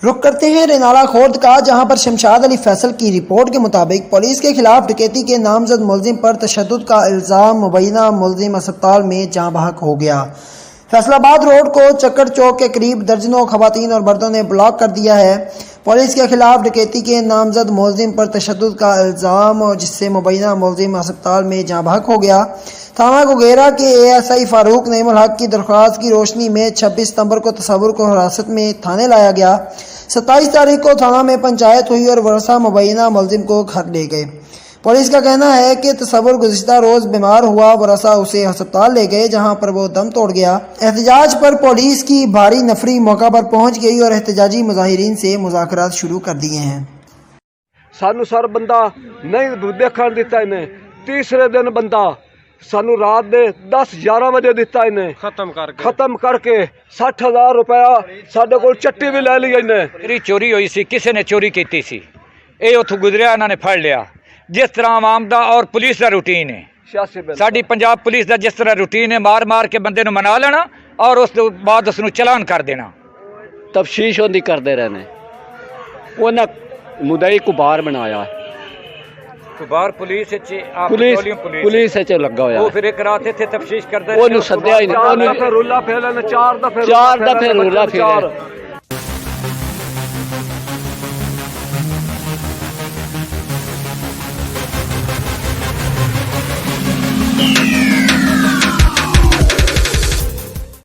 رخ کرتے ہیں رینالہ خورد کا، جہاں پر شمشاد علی فیصل کی رپورٹ کے مطابق پولیس کے خلاف ڈکیتی کے نامزد ملزم پر تشدد کا الزام، مبینہ ملزم اسپتال میں جاں بحق ہو گیا۔ فیصل آباد روڈ کو چکر چوک کے قریب درجنوں خواتین اور مردوں نے بلاک کر دیا ہے۔ پولیس کے خلاف ڈکیتی کے نامزد ملزم پر تشدد کا الزام، جس سے مبینہ ملزم اسپتال میں جاں بحق ہو گیا۔ تھانہ گوگیرا کے ASI فاروق نعیم الحق کی درخواست کی روشنی میں 26 ستمبر کو تصور کو حراست میں تھانے لایا گیا۔ 27 تاریخ کو تھانہ میں پنچایت ہوئی اور ورثہ مبینہ ملزم کو گھر لے گئے۔ پولیس کا کہنا ہے کہ تصور گزشتہ روز بیمار ہوا، ورثہ اسے ہسپتال لے گئے جہاں پر وہ دم توڑ گیا۔ احتجاج پر پولیس کی بھاری نفری موقع پر پہنچ گئی اور احتجاجی مظاہرین سے مذاکرات شروع کر دیے ہیں۔ سانو سر بندہ نہیں دیکھن دیتا انہیں، تیسرے دن بندہ سانو رات دے 10-11 بجے دیتا انہیں، ختم کر کے 60,000 روپیہ ساڈے کول چٹی بھی لے لی انہیں۔ میری چوری ہوئی سی، کسی نے چوری کیتی سی، اے اتھوں گزریا، انہوں نے پھڑ لیا۔ جس طرح عوام دا اور پولیس دا روٹین ہے، ساڈی پنجاب پولیس دا جس طرح روٹین ہے، مار مار کے بندے نو منا لینا اور اس بعد اس نو چلان کر دینا۔ تفتیش ہوندی کرتے رہنے، انہیں مدعی کو باہر بنایا، باہر پولیس پولیس لگا ہوا، وہ پھر ایک رات تھے تفتیش کرتے، وہ سدیا ہی نہیں، 4 دفعے رولا پھیرا، 4 دفعے رولا پھیرا۔